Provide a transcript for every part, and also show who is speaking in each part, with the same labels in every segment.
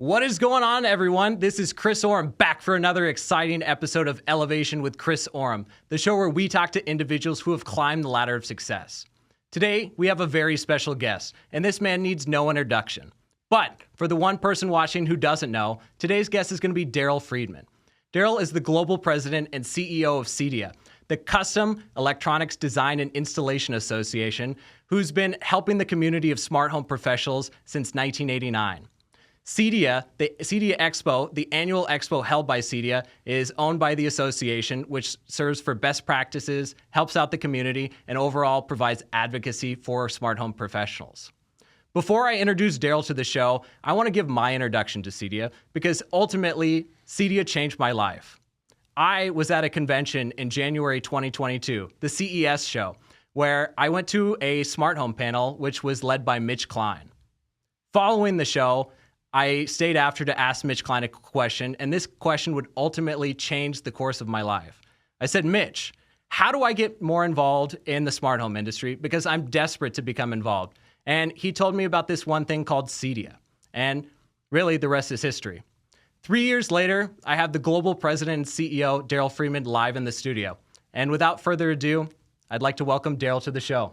Speaker 1: What is going on, everyone? This is Chris Oram back for another exciting episode of Elevation with Chris Oram, the show where we talk to individuals who have climbed the ladder of success. Today, we have a very special guest, and this man needs no introduction. But for the one person watching who doesn't know, today's guest is going to be Daryl Friedman. Daryl is the global president and CEO of CEDIA, the Custom Electronics Design and Installation Association, who's been helping the community of smart home professionals since 1989. CEDIA, the CEDIA Expo, the annual expo held by CEDIA, is owned by the association, which serves for best practices, helps out the community, and overall provides advocacy for smart home professionals. Before I introduce Daryl to the show, I want to give my introduction to CEDIA because ultimately, CEDIA changed my life. I was at a convention in January 2022, the CES show, where I went to a smart home panel, which was led by Mitch Klein. Following the show, I stayed after to ask Mitch Klein a question, and this question would ultimately change the course of my life. I said, Mitch, how do I get more involved in the smart home industry? Because I'm desperate to become involved. And he told me about this one thing called CEDIA. And really, the rest is history. 3 years later, I have the global president and CEO, Daryl Friedman, live in the studio. And without further ado, I'd like to welcome Daryl to the show.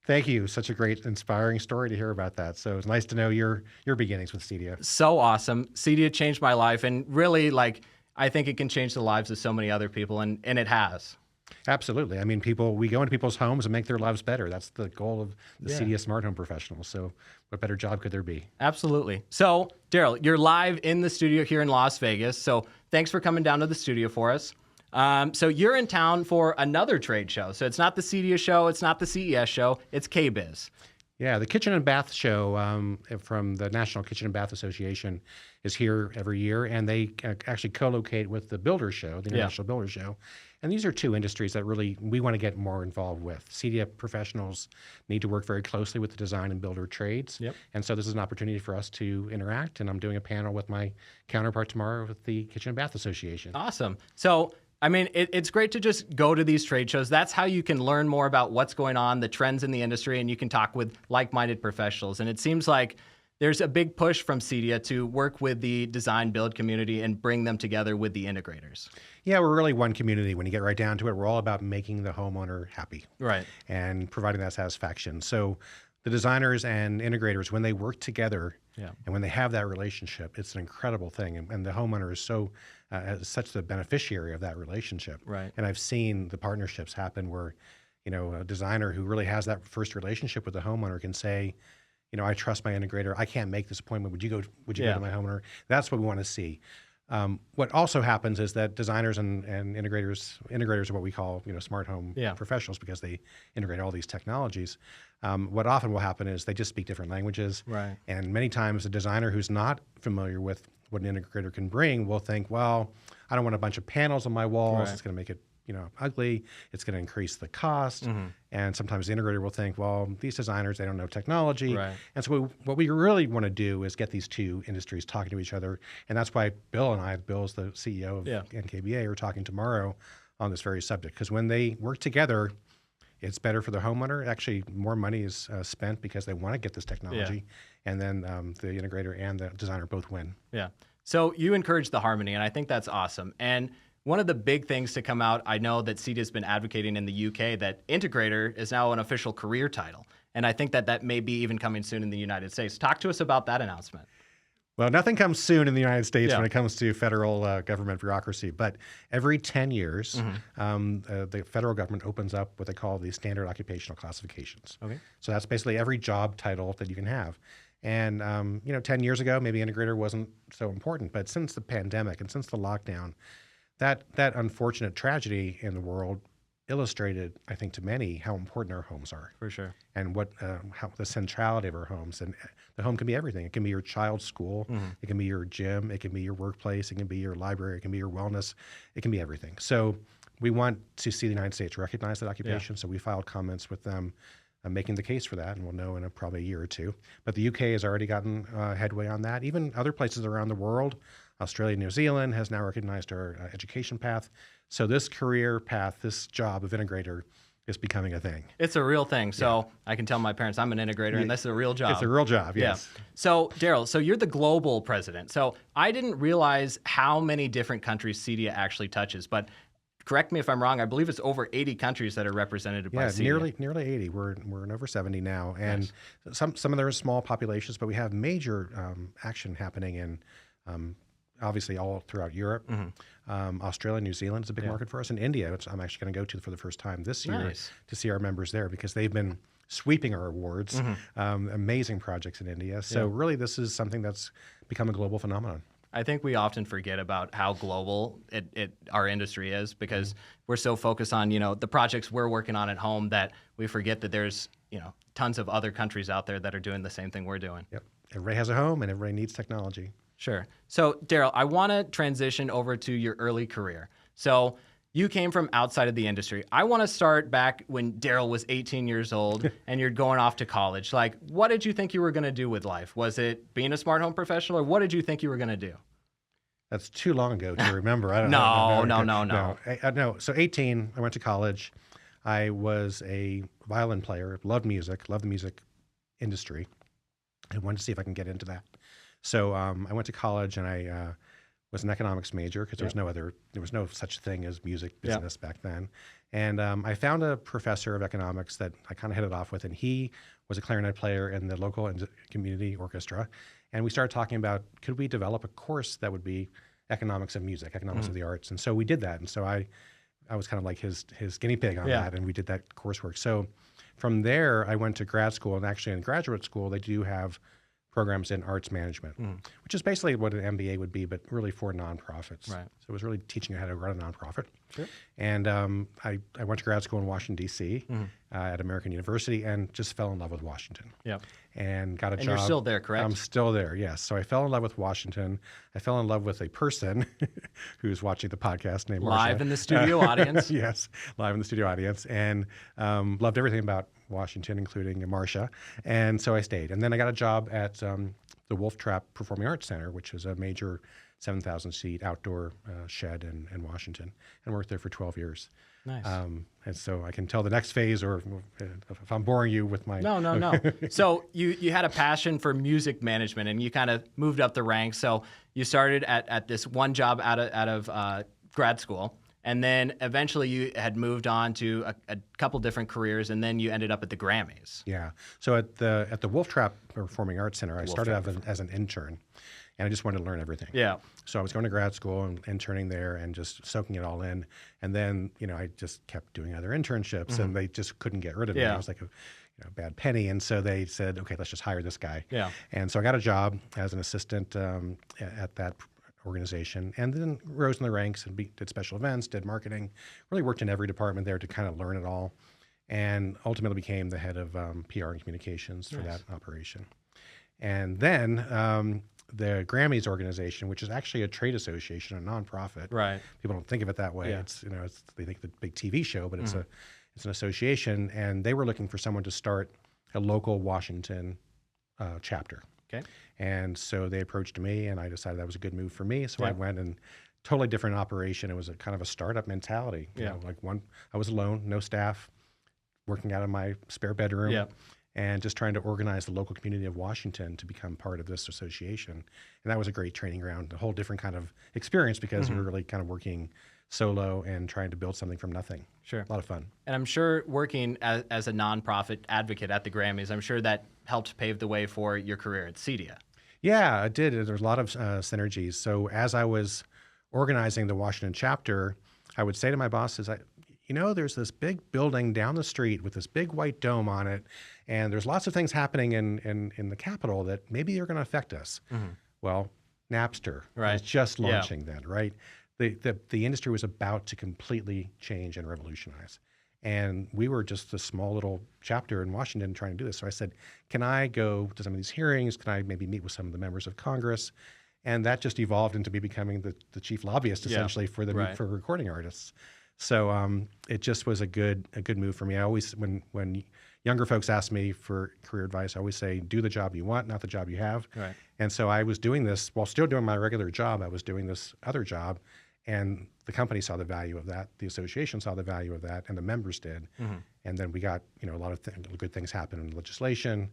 Speaker 2: Thank you. Such a great, inspiring story to hear about that. So it's nice to know your beginnings with CEDIA.
Speaker 1: So awesome. CEDIA changed my life, and really, I think it can change the lives of so many other people, and it has.
Speaker 2: Absolutely. I mean, we go into people's homes and make their lives better. That's the goal of the CEDIA Smart Home Professionals. So what better job could there be?
Speaker 1: Absolutely. So, Daryl, you're live in the studio here in Las Vegas. So thanks for coming down to the studio for us. So you're in town for another trade show. So it's not the CEDIA show, it's not the CES show, it's KBIS.
Speaker 2: Yeah, the Kitchen and Bath show from the National Kitchen and Bath Association is here every year, and they actually co-locate with the Builder Show, the International Builder Show. And these are two industries that really we want to get more involved with. CEDIA professionals need to work very closely with the design and builder trades. And so this is an opportunity for us to interact, and I'm doing a panel with my counterpart tomorrow with the Kitchen and Bath Association.
Speaker 1: Awesome. So I mean, it's great to just go to these trade shows. That's how you can learn more about what's going on, the trends in the industry, and you can talk with like-minded professionals. And it seems like there's a big push from CEDIA to work with the design build community and bring them together with the integrators.
Speaker 2: Yeah, we're really one community. When you get right down to it, we're all about making the homeowner happy.
Speaker 1: Right.
Speaker 2: And providing that satisfaction. So the designers and integrators, when they work together and when they have that relationship, it's an incredible thing. And the homeowner is such the beneficiary of that relationship.
Speaker 1: Right.
Speaker 2: And I've seen the partnerships happen where, a designer who really has that first relationship with the homeowner can say, I trust my integrator. I can't make this appointment. Would you go to my homeowner? That's what we want to see. What also happens is that designers and integrators are what we call, smart home professionals because they integrate all these technologies. What often will happen is they just speak different languages.
Speaker 1: Right.
Speaker 2: And many times a designer who's not familiar with what an integrator can bring will think, well, I don't want a bunch of panels on my walls. Right. It's going to make it, ugly. It's going to increase the cost. Mm-hmm. And sometimes the integrator will think, well, these designers, they don't know technology. Right. And so what we really want to do is get these two industries talking to each other. And that's why Bill is the CEO of NKBA, are talking tomorrow on this very subject. Because when they work together, it's better for the homeowner. Actually, more money is spent because they want to get this technology. And then the integrator and the designer both win. Yeah.
Speaker 1: So you encourage the harmony, and I think that's awesome. And one of the big things to come out, I know that CEDIA has been advocating in the UK that integrator is now an official career title. And I think that may be even coming soon in the United States. Talk to us about that announcement.
Speaker 2: Well, nothing comes soon in the United States when it comes to federal government bureaucracy. But every 10 years, the federal government opens up what they call the standard occupational classifications. Okay. So that's basically every job title that you can have. And, 10 years ago, maybe integrator wasn't so important. But since the pandemic and since the lockdown, that unfortunate tragedy in the world illustrated, I think, to many how important our homes are.
Speaker 1: For sure.
Speaker 2: And how the centrality of our homes. And the home can be everything. It can be your child's school. Mm-hmm. It can be your gym. It can be your workplace. It can be your library. It can be your wellness. It can be everything. So we want to see the United States recognize that occupation. So we filed comments with them making the case for that, and we'll know in probably a year or two. But the UK has already gotten headway on that. Even other places around the world, Australia, New Zealand has now recognized our education path. So this career path, this job of integrator is becoming a thing.
Speaker 1: It's a real thing. So I can tell my parents I'm an integrator, and this is a real job.
Speaker 2: It's a real job, yes.
Speaker 1: Yeah. So Daryl, so you're the global president. So I didn't realize how many different countries CEDIA actually touches, but correct me if I'm wrong, I believe it's over 80 countries that are represented by CEDIA.
Speaker 2: Nearly 80. We're in over 70 now, and some of them are small populations, but we have major action happening in obviously all throughout Europe. Australia, New Zealand is a big market for us, and India, which I'm actually going to go to for the first time this year to see our members there, because they've been sweeping our awards. Amazing projects in India. So really, this is something that's become a global phenomenon.
Speaker 1: I think we often forget about how global our industry is, because we're so focused on, the projects we're working on at home that we forget that there's, tons of other countries out there that are doing the same thing we're doing.
Speaker 2: Yep. Everybody has a home and everybody needs technology.
Speaker 1: Sure. So Daryl, I want to transition over to your early career. So you came from outside of the industry. I want to start back when Daryl was 18 years old and you're going off to college. Like, what did you think you were going to do with life? Was it being a smart home professional, or what did you think you were going to do?
Speaker 2: That's too long ago to remember. I don't
Speaker 1: know.
Speaker 2: No. So 18, I went to college. I was a violin player, loved music, loved the music industry. I wanted to see if I can get into that. So I went to college, and I was an economics major, because there was no such thing as music business back then. And I found a professor of economics that I kind of hit it off with, and he was a clarinet player in the local and community orchestra. And we started talking about, could we develop a course that would be economics of music, economics of the arts? And so we did that. And so I was kind of like his guinea pig on that, and we did that coursework. So from there, I went to grad school, and actually in graduate school, they do have programs in arts management, which is basically what an MBA would be, but really for nonprofits. Right. So it was really teaching you how to run a nonprofit. Sure. And I went to grad school in Washington, D.C. At American University, and just fell in love with Washington. Yep. And got a job.
Speaker 1: And you're still there, correct?
Speaker 2: I'm still there, yes. So I fell in love with Washington. I fell in love with a person who's watching the podcast named Marsha.
Speaker 1: Live in the studio audience.
Speaker 2: Yes, live in the studio audience. And loved everything about Washington, including Marsha. And so I stayed. And then I got a job at the Wolf Trap Performing Arts Center, which is a major 7,000-seat outdoor shed in Washington, and worked there for 12 years. Nice. And so I can tell the next phase, or if I'm boring you with my...
Speaker 1: No. So you had a passion for music management, and you kind of moved up the ranks. So you started at this one job out of grad school, and then eventually you had moved on to a couple different careers, and then you ended up at the Grammys.
Speaker 2: Yeah. So at the Wolf Trap Performing Arts Center, I started out as an intern, and I just wanted to learn everything. Yeah. So I was going to grad school and interning there and just soaking it all in. And then, I just kept doing other internships, and they just couldn't get rid of me. I was like a bad penny. And so they said, okay, let's just hire this guy. Yeah. And so I got a job as an assistant at that organization, and then rose in the ranks and did special events, did marketing, really worked in every department there to kind of learn it all, and ultimately became the head of PR and communications for that operation. And then the Grammys organization, which is actually a trade association, a nonprofit. Right. People don't think of it that way. Yeah. They think the big TV show, but it's an association, and they were looking for someone to start a local Washington chapter. Okay. And so they approached me, and I decided that was a good move for me. So I went, and totally different operation. It was a kind of a startup mentality. I was alone, no staff, working out of my spare bedroom. Yeah. And just trying to organize the local community of Washington to become part of this association. And that was a great training ground, a whole different kind of experience, because we were really kind of working solo and trying to build something from nothing. Sure. A lot of fun.
Speaker 1: And I'm sure working as a nonprofit advocate at the Grammys, I'm sure that helped pave the way for your career at CEDIA.
Speaker 2: Yeah, it did. There's a lot of synergies. So as I was organizing the Washington chapter, I would say to my bosses, there's this big building down the street with this big white dome on it, and there's lots of things happening in the Capitol that maybe are going to affect us. Well, Napster was just launching then, right? The industry was about to completely change and revolutionize. And we were just a small little chapter in Washington trying to do this. So I said, can I go to some of these hearings? Can I maybe meet with some of the members of Congress? And that just evolved into me becoming the chief lobbyist, essentially, for recording artists. So it just was a good move for me. I always, when younger folks ask me for career advice, I always say, do the job you want, not the job you have. Right. And so I was doing this while still doing my regular job. I was doing this other job, and the company saw the value of that. The association saw the value of that, and the members did. And then we got, a lot of good things happen in legislation.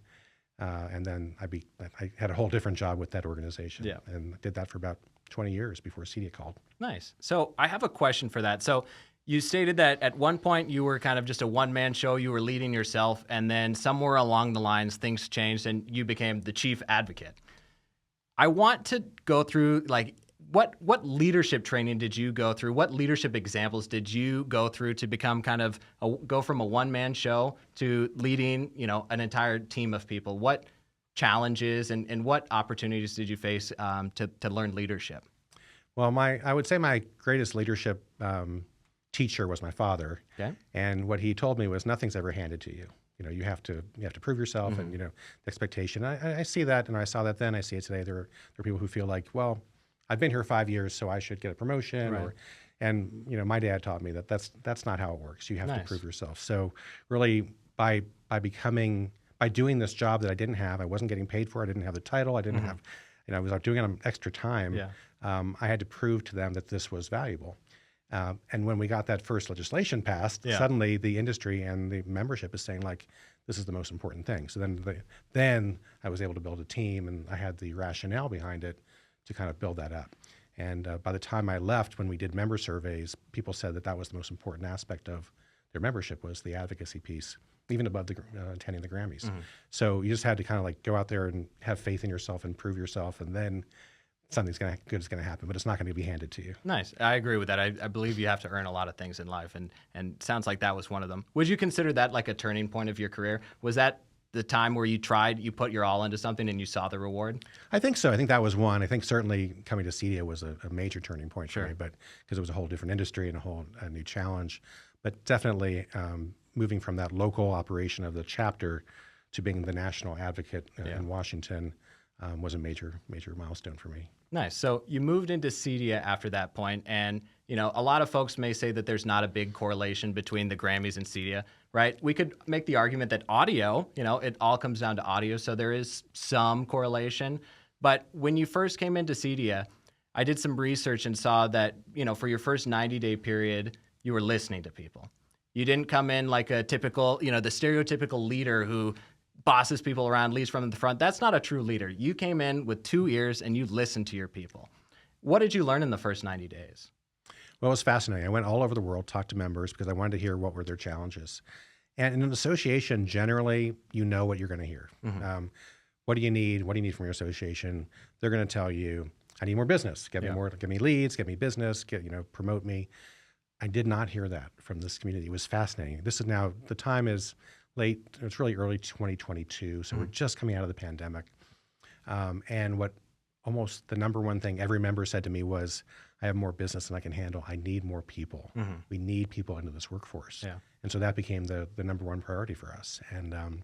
Speaker 2: And then I had a whole different job with that organization.
Speaker 1: Yeah.
Speaker 2: And did that for about 20 years before CEDIA called.
Speaker 1: Nice. So I have a question for that. So you stated that at one point you were kind of just a one-man show. You were leading yourself. And then somewhere along the lines, things changed and you became the chief advocate. I want to go through, like, what leadership training did you go through? What leadership examples did you go through to become go from a one-man show to leading, an entire team of people? What challenges and what opportunities did you face to learn leadership?
Speaker 2: Well, I would say my greatest leadership teacher was my father.
Speaker 1: Okay.
Speaker 2: And what he told me was nothing's ever handed to you. You have to prove yourself, and the expectation. I see that, and I saw that then. I see it today. There are people who feel like, well, I've been here 5 years, so I should get a promotion.
Speaker 1: Right.
Speaker 2: And my dad taught me that that's not how it works. You have to prove yourself. So really, by doing this job that I didn't have, I wasn't getting paid for. I didn't have the title. I didn't have, I was doing it on extra time.
Speaker 1: Yeah.
Speaker 2: I had to prove to them that this was valuable. And when we got that first legislation passed, suddenly the industry and the membership is saying, like, this is the most important thing. So then I was able to build a team, and I had the rationale behind it to kind of build that up. And by the time I left, when we did member surveys, people said that was the most important aspect of their membership was the advocacy piece, even above attending the Grammys. So you just had to kind of like go out there and have faith in yourself and prove yourself, and then something good is going to happen, but it's not going to be handed to you.
Speaker 1: Nice. I agree with that. I believe you have to earn a lot of things in life, and sounds like that was one of them. Would you consider that like a turning point of your career? Was that the time where you put your all into something and you saw the reward?
Speaker 2: I think so. I think that was one. I think certainly coming to CEDIA was a major turning point for me, but because it was a whole different industry and a new challenge. But definitely moving from that local operation of the chapter to being the national advocate in Washington was a major milestone for me.
Speaker 1: Nice. So you moved into CEDIA after that point, and a lot of folks may say that there's not a big correlation between the Grammys and CEDIA, right? We could make the argument that audio, it all comes down to audio, so there is some correlation. But when you first came into CEDIA, I did some research and saw that for your first 90-day period, you were listening to people. You didn't come in like a typical, the stereotypical leader who bosses people around, leads from the front. That's not a true leader. You came in with 2 ears and you listened to your people. What did you learn in the first 90 days?
Speaker 2: Well, it was fascinating. I went all over the world, talked to members because I wanted to hear what were their challenges. And in an association, generally, you know what you're going to hear. What do you need? What do you need from your association? They're going to tell you, I need more business. Get me leads, get me business, promote me. I did not hear that from this community. It was fascinating. This is now, the time is late, it's really early 2022, so we're just coming out of the pandemic. And what almost the number one thing every member said to me was, I have more business than I can handle. I need more people. We need people into this workforce. And so that became the number one priority for us. And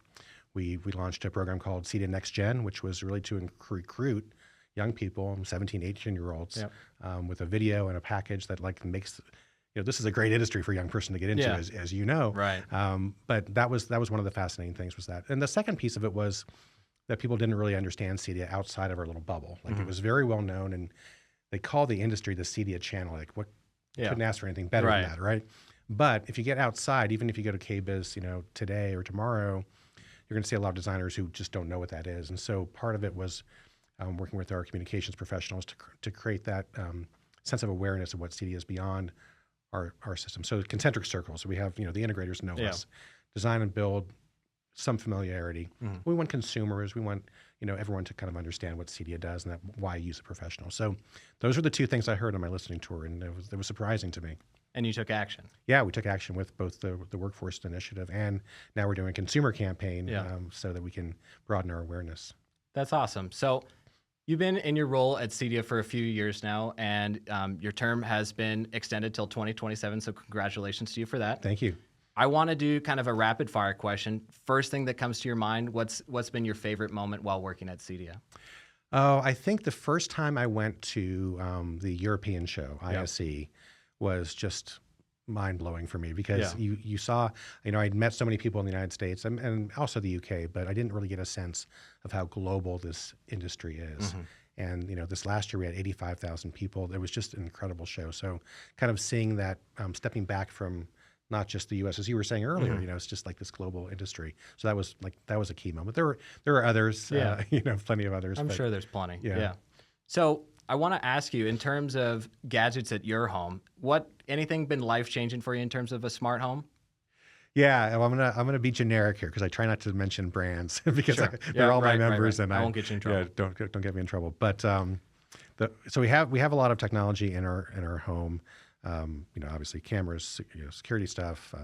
Speaker 2: we launched a program called CEDIA Next Gen, which was really to recruit young people, 17, 18-year-olds, with a video and a package that makes, this is a great industry for a young person to get into, as you know.
Speaker 1: Right.
Speaker 2: But that was one of the fascinating things was that. And the second piece of it was that people didn't really understand CEDIA outside of our little bubble. It was very well known, and they call the industry the CEDIA channel. Couldn't ask for anything better than that, right? But if you get outside, even if you go to KBIS, today or tomorrow, you're going to see a lot of designers who just don't know what that is. And so part of it was working with our communications professionals to create that sense of awareness of what CEDIA is beyond our system. So concentric circles. So we have, the integrators know us, design and build, some familiarity. We want consumers. We want, everyone to kind of understand what CEDIA does and why use a professional. So those are the two things I heard on my listening tour, and it was surprising to me.
Speaker 1: And you took action.
Speaker 2: Yeah, we took action with both the workforce initiative, and now we're doing a consumer campaign so that we can broaden our awareness.
Speaker 1: That's awesome. So you've been in your role at CEDIA for a few years now, and your term has been extended till 2027. So congratulations to you for that.
Speaker 2: Thank you.
Speaker 1: I want to do kind of a rapid fire question. First thing that comes to your mind, what's been your favorite moment while working at CEDIA?
Speaker 2: Oh, I think the first time I went to the European show, ISE, was just mind-blowing for me because you saw, I'd met so many people in the United States and also the UK, but I didn't really get a sense of how global this industry is. And, this last year we had 85,000 people. It was just an incredible show. So kind of seeing that, stepping back from not just the U.S. As you were saying earlier, it's just like this global industry. So that was a key moment. There were others, plenty of others.
Speaker 1: I'm sure there's plenty. Yeah. So I want to ask you, in terms of gadgets at your home, anything been life-changing for you in terms of a smart home?
Speaker 2: Yeah, well, I'm gonna be generic here because I try not to mention brands because they're all my members, and
Speaker 1: I won't get you in trouble.
Speaker 2: Yeah, don't get me in trouble. But so we have a lot of technology in our home. Obviously cameras, security stuff,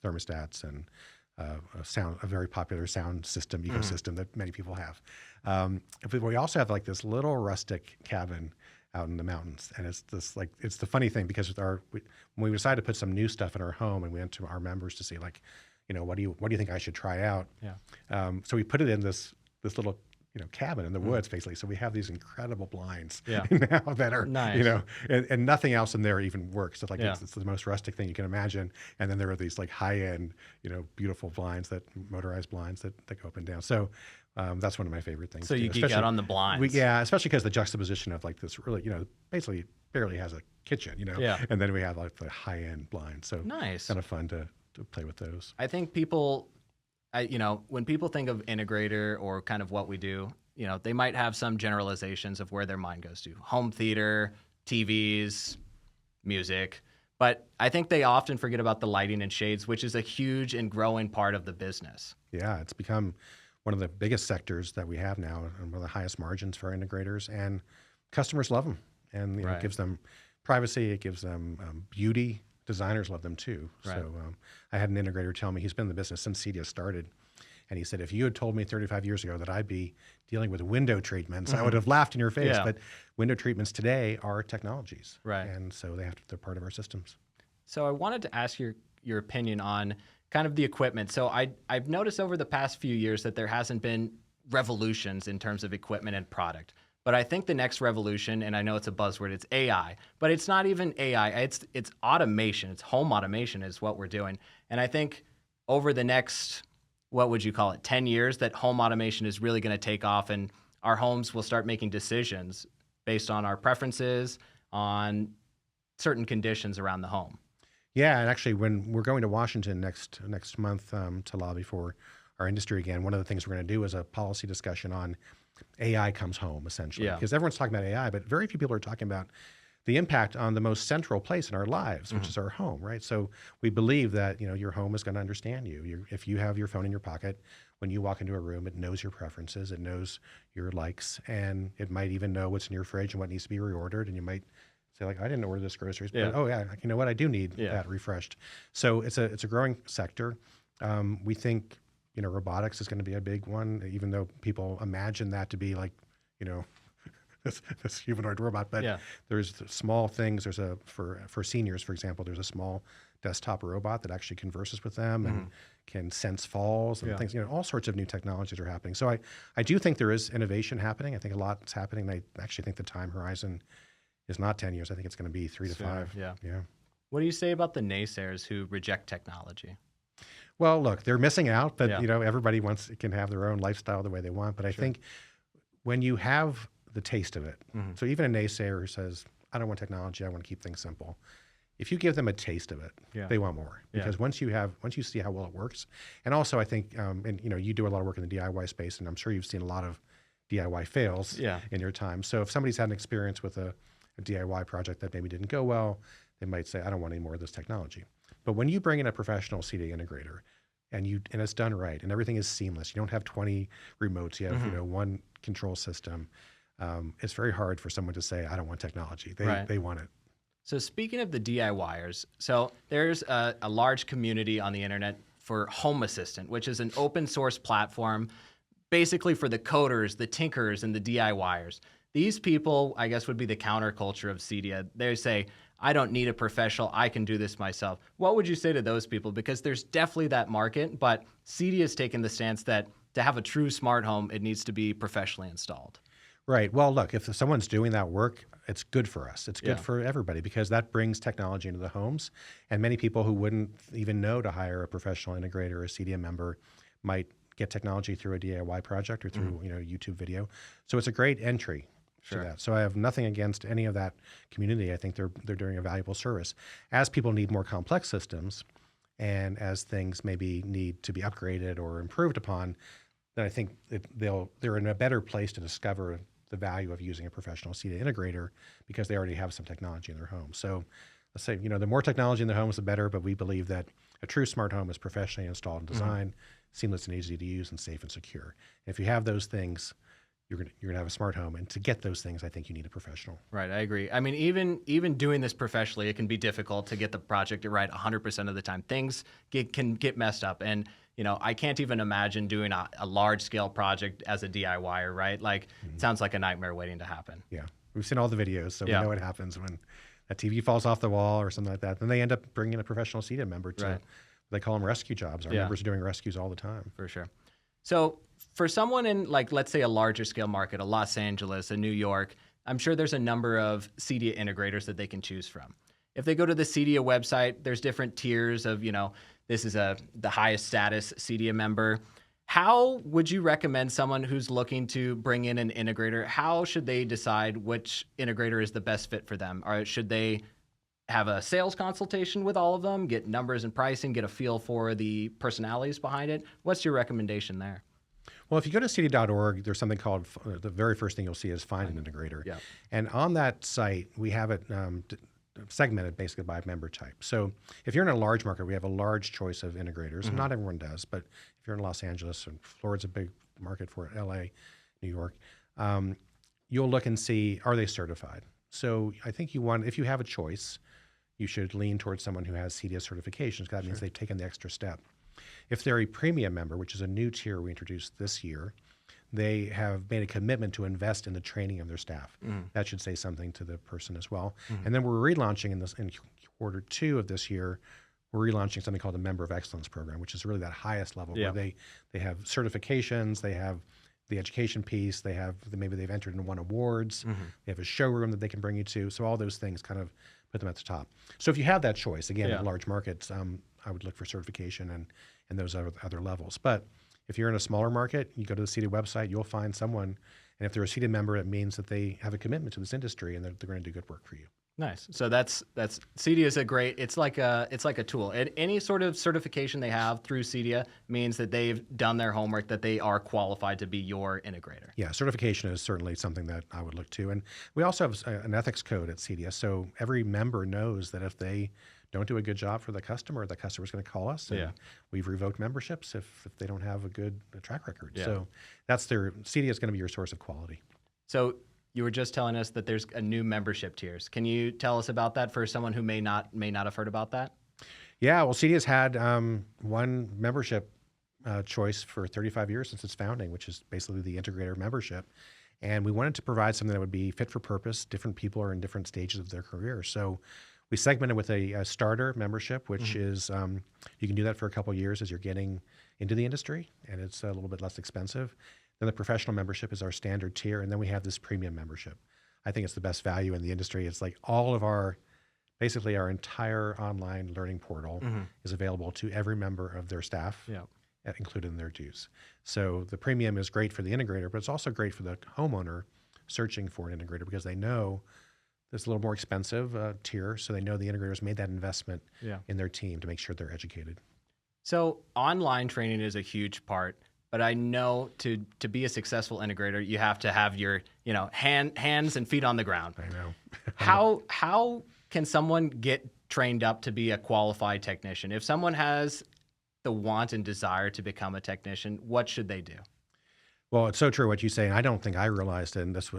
Speaker 2: thermostats, and a very popular sound system ecosystem that many people have. But we also have like this little rustic cabin out in the mountains, and it's the funny thing because when we decided to put some new stuff in our home, and we went to our members to see what do you think I should try out? Yeah. So we put it in this little cabin in the woods, basically. So we have these incredible blinds now that are,
Speaker 1: nice.
Speaker 2: And nothing else in there even works. It's it's the most rustic thing you can imagine. And then there are these like high-end, beautiful blinds, motorized blinds that go up and down. So that's one of my favorite things.
Speaker 1: So you geek out on the blinds.
Speaker 2: Especially because the juxtaposition of like this really, basically barely has a kitchen, and then we have like the high-end blinds. So
Speaker 1: nice.
Speaker 2: Kind of fun to play with those.
Speaker 1: I think people, when people think of Integrator or kind of what we do, they might have some generalizations of where their mind goes to. Home theater, TVs, music. But I think they often forget about the lighting and shades, which is a huge and growing part of the business.
Speaker 2: Yeah, it's become one of the biggest sectors that we have now, and one of the highest margins for integrators, and customers love them. And it gives them privacy, it gives them beauty. Designers love them too. Right. So I had an integrator tell me, he's been in the business since CEDIA started, and he said, if you had told me 35 years ago that I'd be dealing with window treatments, I would have laughed in your face. Yeah. But window treatments today are technologies,
Speaker 1: right?
Speaker 2: And so they're part of our systems.
Speaker 1: So I wanted to ask your opinion on kind of the equipment. So I've noticed over the past few years that there hasn't been revolutions in terms of equipment and product. But I think the next revolution, and I know it's a buzzword, it's AI. But it's not even AI. It's automation. It's home automation is what we're doing. And I think over the next, what would you call it, 10 years, that home automation is really going to take off, and our homes will start making decisions based on our preferences, on certain conditions around the home.
Speaker 2: Yeah, and actually, when we're going to Washington next month to lobby for our industry again, one of the things we're going to do is a policy discussion on AI comes home, essentially. Because everyone's talking about AI, but very few people are talking about the impact on the most central place in our lives, which is our home, right? So we believe that your home is going to understand you. If you have your phone in your pocket, when you walk into a room, it knows your preferences, it knows your likes, and it might even know what's in your fridge and what needs to be reordered. And you might say, like, I didn't order this groceries, but oh yeah, you know what, I do need that refreshed. So it's a growing sector. We think robotics is going to be a big one, even though people imagine that to be like, this humanoid robot. But there's small things. There's for seniors, for example, there's a small desktop robot that actually converses with them and can sense falls and things. All sorts of new technologies are happening. So I do think there is innovation happening. I think a lot's happening. I actually think the time horizon is not 10 years. I think it's going to be 3 to 5. Yeah.
Speaker 1: What do you say about the naysayers who reject technology?
Speaker 2: Well, look, they're missing out, but everybody can have their own lifestyle the way they want. But I think when you have the taste of it, so even a naysayer who says, I don't want technology, I want to keep things simple. If you give them a taste of it, they want more. Because once you see how well it works, and also I think, and you do a lot of work in the DIY space, and I'm sure you've seen a lot of DIY fails in your time. So if somebody's had an experience with a DIY project that maybe didn't go well, they might say, I don't want any more of this technology. But when you bring in a professional CEDIA integrator and it's done right and everything is seamless, you don't have 20 remotes, you have one control system, it's very hard for someone to say, I don't want technology. They want it.
Speaker 1: So speaking of the DIYers, so there's a large community on the internet for Home Assistant, which is an open source platform basically for the coders, the tinkerers, and the DIYers. These people, I guess, would be the counterculture of CEDIA. They say, I don't need a professional, I can do this myself. What would you say to those people? Because there's definitely that market, but CEDIA has taken the stance that to have a true smart home, it needs to be professionally installed.
Speaker 2: Right. Well, look, if someone's doing that work, it's good for us. It's good for everybody because that brings technology into the homes. And many people who wouldn't even know to hire a professional integrator or a CEDIA member might get technology through a DIY project or through YouTube video. So it's a great entry
Speaker 1: Sure.
Speaker 2: to that. So I have nothing against any of that community. I think they're doing a valuable service. As people need more complex systems, and as things maybe need to be upgraded or improved upon, then I think they're in a better place to discover the value of using a professional CEDIA integrator because they already have some technology in their home. So let's say, the more technology in the homes, the better, but we believe that a true smart home is professionally installed and designed, seamless and easy to use, and safe and secure. And if you have those things, you're gonna have a smart home. And to get those things, I think you need a professional.
Speaker 1: Right, I agree. I mean, even doing this professionally, it can be difficult to get the project right 100% of the time. Things can get messed up, and I can't even imagine doing a large scale project as a DIYer, right? Like, it sounds like a nightmare waiting to happen.
Speaker 2: Yeah, we've seen all the videos, so we know what happens when a TV falls off the wall or something like that. Then they end up bringing a professional CEDIA member to. Right. They call them rescue jobs. Our members are doing rescues all the time.
Speaker 1: For sure. So for someone in, like, let's say a larger scale market, a Los Angeles, a New York, I'm sure there's a number of CEDIA integrators that they can choose from. If they go to the CEDIA website, there's different tiers of, this is the highest status CEDIA member. How would you recommend someone who's looking to bring in an integrator? How should they decide which integrator is the best fit for them? Or should they have a sales consultation with all of them, get numbers and pricing, get a feel for the personalities behind it? What's your recommendation there?
Speaker 2: Well, if you go to cedia.org, there's something called, the very first thing you'll see is Find an Integrator. Yeah. And on that site, we have it segmented basically by member type. So if you're in a large market, we have a large choice of integrators. Not everyone does, but if you're in Los Angeles, and Florida's a big market for it, LA, New York, you'll look and see, are they certified? So I think if you have a choice, you should lean towards someone who has CEDIA certifications, because that means they've taken the extra step. If they're a premium member, which is a new tier we introduced this year, they have made a commitment to invest in the training of their staff. That should say something to the person as well. And then we're relaunching in quarter 2 of this year, we're relaunching something called the Member of Excellence program, which is really that highest level where they have certifications, they have the education piece, maybe they've entered and won awards, they have a showroom that they can bring you to. So all those things kind of put them at the top. So if you have that choice, again, in large markets, I would look for certification and those other levels. But if you're in a smaller market, you go to the CEDIA website, you'll find someone, and if they're a CEDIA member, it means that they have a commitment to this industry and they're going to do good work for you.
Speaker 1: Nice. So that's CEDIA is it's like a tool. Any sort of certification they have through CEDIA means that they've done their homework, that they are qualified to be your integrator. Yeah,
Speaker 2: certification is certainly something that I would look to. And we also have an ethics code at CEDIA. So every member knows that if they don't do a good job for the customer's going to call us. And we've revoked memberships if they don't have a good track record. Yeah. So CEDIA is going to be your source of quality.
Speaker 1: So you were just telling us that there's a new membership tiers. Can you tell us about that for someone who may not have heard about that?
Speaker 2: Yeah, well, CEDIA's had one membership choice for 35 years since its founding, which is basically the integrator membership. And we wanted to provide something that would be fit for purpose. Different people are in different stages of their career. So we segmented with a starter membership, which is, you can do that for a couple of years as you're getting into the industry, and it's a little bit less expensive. Then the professional membership is our standard tier, and then we have this premium membership. I think it's the best value in the industry. It's like basically our entire online learning portal is available to every member of their staff, included in their dues. So the premium is great for the integrator, but it's also great for the homeowner searching for an integrator, because they know it's a little more expensive tier, so they know the integrators made that investment in their team to make sure they're educated.
Speaker 1: So online training is a huge part, but I know to be a successful integrator, you have to have your hands and feet on the ground.
Speaker 2: I know.
Speaker 1: How can someone get trained up to be a qualified technician? If someone has the want and desire to become a technician, what should they do?
Speaker 2: Well, it's so true what you say, and I don't think I realized it. And this,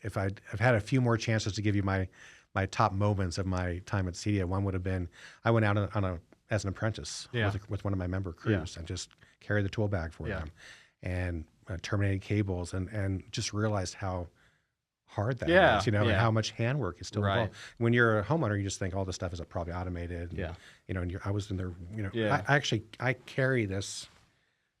Speaker 2: if I've had a few more chances to give you my top moments of my time at CEDIA, one would have been I went out as an apprentice with one of my member crews and just carried the tool bag for them and terminated cables and just realized how hard that is, and how much handwork is still involved. When you're a homeowner, you just think all this stuff is probably automated. And, and I was in there. I carry this.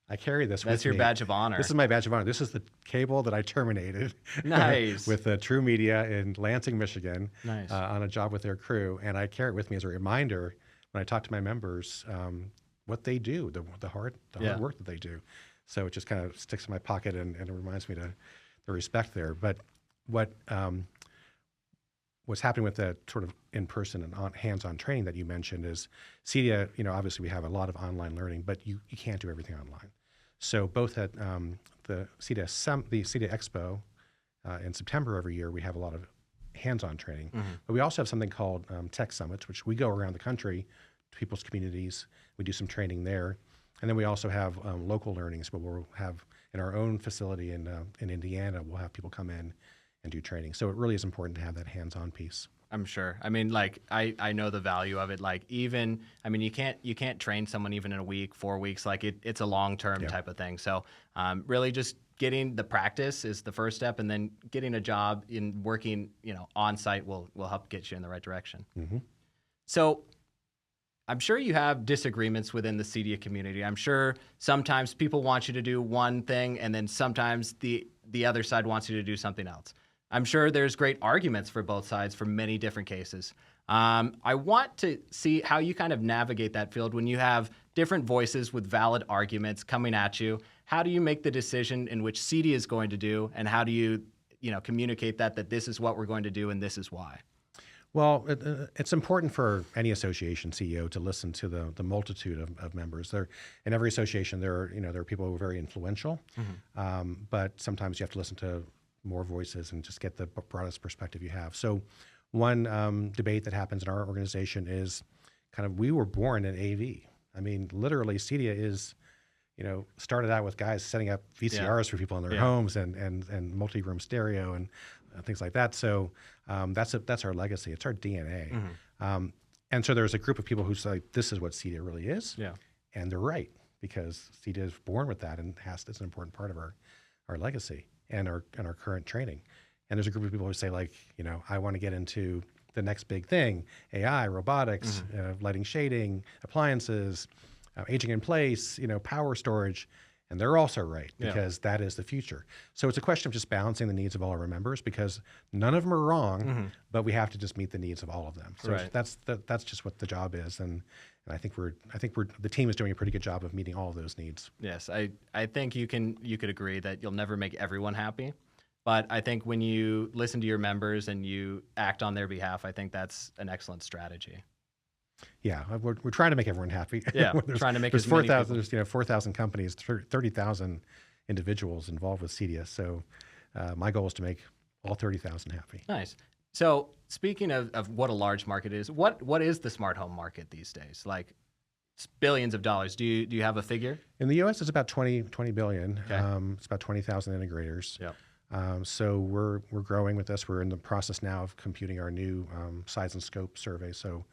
Speaker 1: That's your badge of honor.
Speaker 2: This is my badge of honor. This is the cable that I terminated.
Speaker 1: Nice.
Speaker 2: with True Media in Lansing, Michigan. Nice. On a job with their crew, and I carry it with me as a reminder when I talk to my members what they do, the hard work that they do. So it just kind of sticks in my pocket and it reminds me to the respect there. But what what's happening with the sort of in-person and hands-on training that you mentioned is CEDIA, obviously we have a lot of online learning, but you can't do everything online. So both at the CEDIA Expo in September every year, we have a lot of hands-on training. But we also have something called Tech Summits, which we go around the country to people's communities. We do some training there. And then we also have local learnings, but we'll have in our own facility in Indiana, we'll have people come in and do training. So it really is important to have that hands-on piece.
Speaker 1: I'm sure. I mean, like I know the value of it. Like even, I mean, you can't train someone even in a week, 4 weeks. Like it's a long-term type of thing. So really just getting the practice is the first step, and then getting a job in working, on site will help get you in the right direction. So I'm sure you have disagreements within the CEDIA community. I'm sure sometimes people want you to do one thing, and then sometimes the other side wants you to do something else. I'm sure there's great arguments for both sides for many different cases. I want to see how you kind of navigate that field when you have different voices with valid arguments coming at you. How do you make the decision in which CEDIA is going to do, and how do you, communicate that this is what we're going to do and this is why?
Speaker 2: Well, it's important for any association CEO to listen to the multitude of members. In every association, there are people who are very influential, but sometimes you have to listen to more voices and just get the broadest perspective you have. So one debate that happens in our organization is kind of, we were born in AV. I mean, literally CEDIA is, started out with guys setting up VCRs for people in their homes and multi-room stereo and things like that. So that's our legacy. It's our DNA. And so there's a group of people who say, this is what CEDIA really is. And they're right, because CEDIA is born with that and it's an important part of our legacy and our current training. And there's a group of people who say, like, I want to get into the next big thing, AI, robotics, lighting, shading, appliances, aging in place, power storage. And they're also right, because that is the future. So it's a question of just balancing the needs of all of our members, because none of them are wrong, but we have to just meet the needs of all of them. So that's just what the job is. And I think the team is doing a pretty good job of meeting all of those needs.
Speaker 1: Yes, I think you could agree that you'll never make everyone happy, but I think when you listen to your members and you act on their behalf, I think that's an excellent strategy.
Speaker 2: Yeah, we're trying to make everyone happy.
Speaker 1: Yeah, trying to make
Speaker 2: there's
Speaker 1: as many
Speaker 2: 4,000.
Speaker 1: people.
Speaker 2: There's 4,000 companies, 30,000 individuals involved with CEDIA. So my goal is to make all 30,000 happy.
Speaker 1: Nice. So speaking of what a large market is, what is the smart home market these days? Like, it's billions of dollars. Do you have a figure?
Speaker 2: In the U.S., it's about 20 billion.
Speaker 1: Okay.
Speaker 2: It's about 20,000 integrators.
Speaker 1: Yep.
Speaker 2: So we're growing with this. We're in the process now of computing our new size and scope survey. So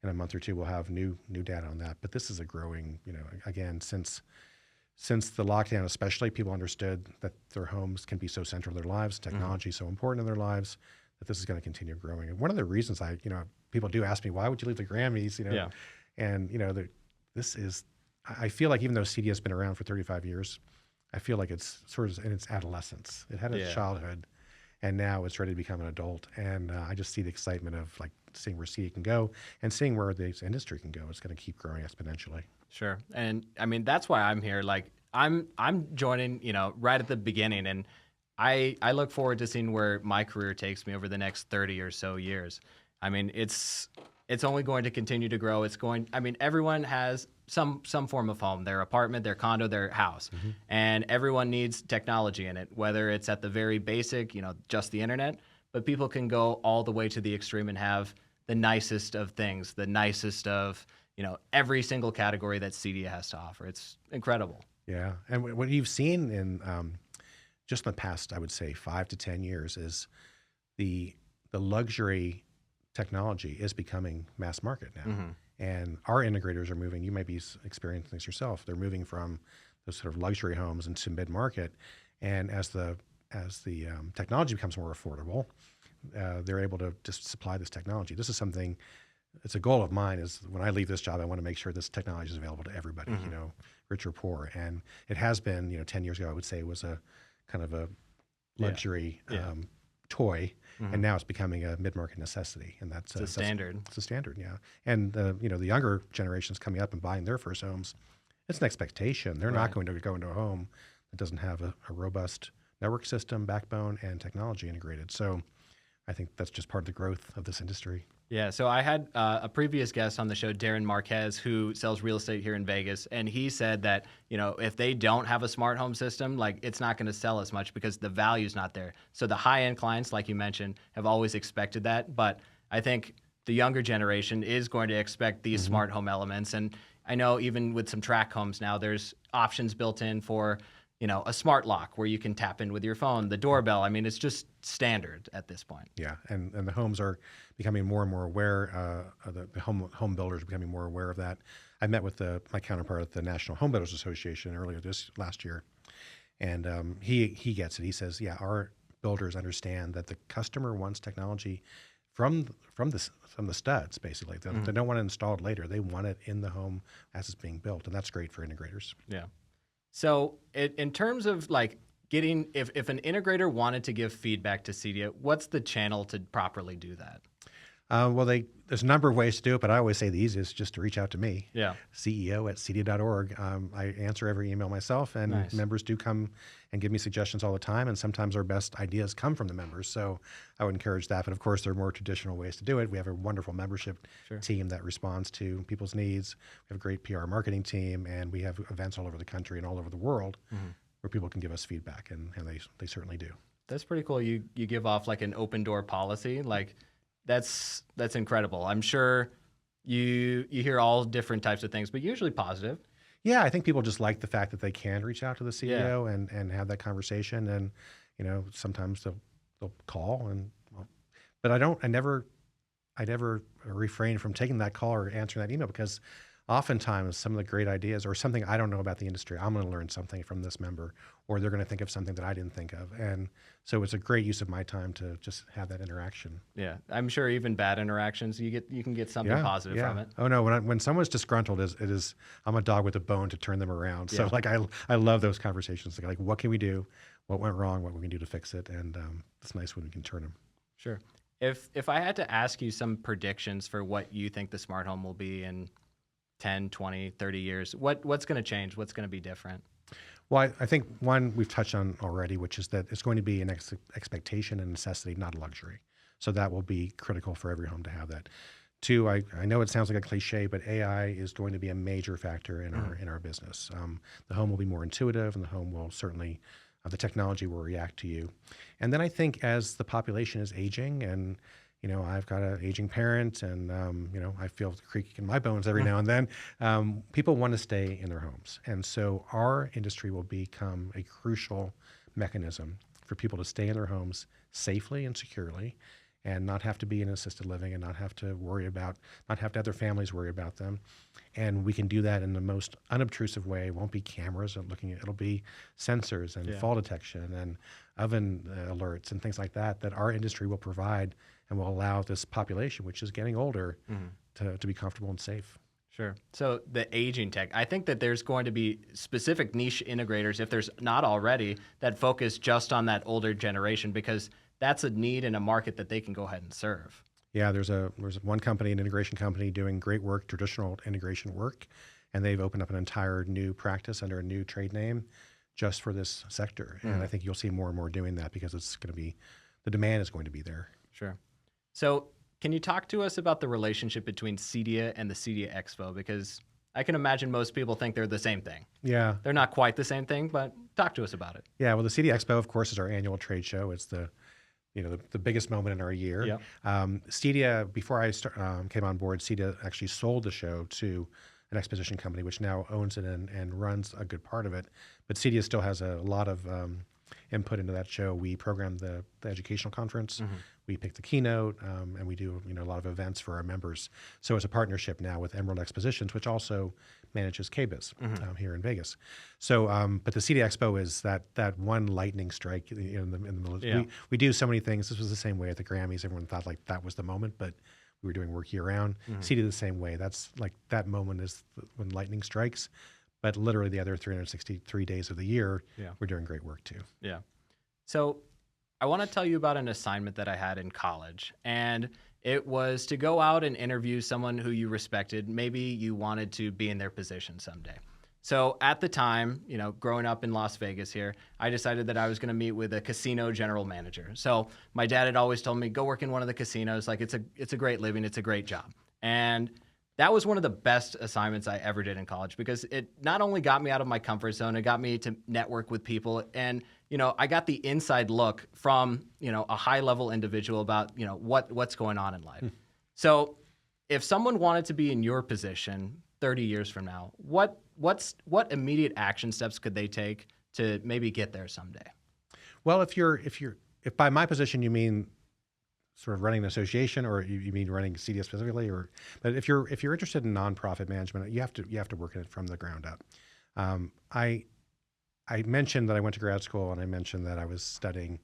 Speaker 2: in a month or two, we'll have new data on that. But this is a growing, again, since the lockdown, especially, people understood that their homes can be so central to their lives, technology so important in their lives, that this is going to continue growing. And one of the reasons people do ask me, why would you leave the Grammys? And this is, I feel like even though CEDIA has been around for 35 years, I feel like it's sort of in its adolescence. It had its childhood, and now it's ready to become an adult. And I just see the excitement of like seeing where CEDIA can go and seeing where this industry can go. It's going to keep growing exponentially.
Speaker 1: Sure. And I mean, that's why I'm here. Like, I'm joining, right at the beginning, and I look forward to seeing where my career takes me over the next 30 or so years. I mean, it's only going to continue to grow. Everyone has some form of home, their apartment, their condo, their house, and everyone needs technology in it, whether it's at the very basic, just the internet, but people can go all the way to the extreme and have the nicest of things, the nicest of, every single category that CEDIA has to offer. It's incredible.
Speaker 2: Yeah. And what you've seen in just in the past, I would say 5 to 10 years, is the luxury technology is becoming mass market now. And our integrators are moving. You might be experiencing this yourself. They're moving from those sort of luxury homes into mid-market. And as the technology becomes more affordable, they're able to just supply this technology. This is something, it's a goal of mine, is when I leave this job, I want to make sure this technology is available to everybody, rich or poor. And it has been, 10 years ago, I would say it was a kind of a luxury toy, and now it's becoming a mid-market necessicity, and that's
Speaker 1: a standard.
Speaker 2: It's a standard, yeah. And the younger generations coming up and buying their first homes, it's an expectation. They're not going to go into a home that doesn't have a robust network system, backbone, and technology integrated. So I think that's just part of the growth of this industry.
Speaker 1: Yeah, so I had a previous guest on the show, Darren Marquez, who sells real estate here in Vegas, and he said that, you know, if they don't have a smart home system, like it's not going to sell as much because the value's not there. So the high-end clients, like you mentioned, have always expected that, but I think the younger generation is going to expect these smart home elements. And I know even with some track homes now, there's options built in for, you know, a smart lock where you can tap in with your phone, the doorbell. I mean, it's just standard at this point.
Speaker 2: Yeah, and the homes are becoming more and more aware. The home builders are becoming more aware of that. I met with my counterpart at the National Home Builders Association earlier last year, and he gets it. He says, yeah, our builders understand that the customer wants technology from the studs, basically. They don't want it installed later. They want it in the home as it's being built, and that's great for integrators.
Speaker 1: Yeah. So in terms of like getting, if an integrator wanted to give feedback to CEDIA, what's the channel to properly do that?
Speaker 2: Well, there's a number of ways to do it, but I always say the easiest is just to reach out to me.
Speaker 1: Yeah.
Speaker 2: CEO@cedia.org. I answer every email myself, and
Speaker 1: Nice.
Speaker 2: members do come and give me suggestions all the time, and sometimes our best ideas come from the members. So I would encourage that. But of course, there are more traditional ways to do it. We have a wonderful membership team that responds to people's needs. We have a great PR marketing team, and we have events all over the country and all over the world where people can give us feedback, and they certainly do.
Speaker 1: That's pretty cool. You give off like an open door policy. Like that's incredible. I'm sure you hear all different types of things, but usually positive.
Speaker 2: Yeah, I think people just like the fact that they can reach out to the CEO and have that conversation, and you know, sometimes they'll call but I never refrain from taking that call or answering that email, because oftentimes some of the great ideas or something I don't know about the industry, I'm going to learn something from this member, or they're going to think of something that I didn't think of. And so it's a great use of my time to just have that interaction.
Speaker 1: Yeah, I'm sure even bad interactions, you can get something positive from it.
Speaker 2: Oh no, when someone's disgruntled, I'm a dog with a bone to turn them around. So like I love those conversations. Like what can we do? What went wrong? What we can do to fix it? And it's nice when we can turn them.
Speaker 1: Sure. If I had to ask you some predictions for what you think the smart home will be in 10, 20, 30 years, what's going to change? What's going to be different?
Speaker 2: Well, I think one we've touched on already, which is that it's going to be an expectation and necessity, not a luxury. So that will be critical for every home to have that. Two, I know it sounds like a cliche, but AI is going to be a major factor in our business. The home will be more intuitive, and the home will certainly, the technology will react to you. And then I think as the population is aging, and you know, I've got an aging parent, and you know, I feel the creak in my bones every now and then. People want to stay in their homes, and so our industry will become a crucial mechanism for people to stay in their homes safely and securely, and not have to be in assisted living, and not have to have their families worry about them. And we can do that in the most unobtrusive way. It won't be cameras it'll be sensors and fall detection and oven alerts and things like that our industry will provide, and will allow this population, which is getting older, to be comfortable and safe.
Speaker 1: Sure. So the aging tech, I think that there's going to be specific niche integrators, if there's not already, that focus just on that older generation, because that's a need in a market that they can go ahead and serve.
Speaker 2: Yeah, there's one company, an integration company, doing great work, traditional integration work, and they've opened up an entire new practice under a new trade name just for this sector. And I think you'll see more and more doing that, because the demand is going to be there.
Speaker 1: Sure. So can you talk to us about the relationship between CEDIA and the CEDIA Expo? Because I can imagine most people think they're the same thing.
Speaker 2: Yeah.
Speaker 1: They're not quite the same thing, but talk to us about it.
Speaker 2: Yeah, well, the CEDIA Expo, of course, is our annual trade show. It's the biggest moment in our year.
Speaker 1: Yep.
Speaker 2: CEDIA, before I came on board, CEDIA actually sold the show to an exposition company, which now owns it and runs a good part of it. But CEDIA still has a lot of input into that show. We program the educational conference. We pick the keynote, and we do a lot of events for our members. So it's a partnership now with Emerald Expositions, which also manages KBIS here in Vegas. So, but the CEDIA Expo is that one lightning strike in the middle.
Speaker 1: Yeah.
Speaker 2: We do so many things. This was the same way at the Grammys. Everyone thought like that was the moment, but we were doing work year round. CEDIA the same way. That's like that moment is when lightning strikes. But literally the other 363 days of the year, we're doing great work too.
Speaker 1: Yeah. So I want to tell you about an assignment that I had in college, and it was to go out and interview someone who you respected. Maybe you wanted to be in their position someday. So at the time, growing up in Las Vegas here, I decided that I was going to meet with a casino general manager. So my dad had always told me, go work in one of the casinos. Like it's a great living. It's a great job. And that was one of the best assignments I ever did in college because it not only got me out of my comfort zone, it got me to network with people. And, I got the inside look from, a high level individual about, what's going on in life. So if someone wanted to be in your position 30 years from now, what immediate action steps could they take to maybe get there someday?
Speaker 2: Well, if by my position you mean sort of running an association, or you mean running CEDIA specifically, but if you're interested in nonprofit management, you have to work at it from the ground up. I mentioned that I went to grad school, and I mentioned that I was studying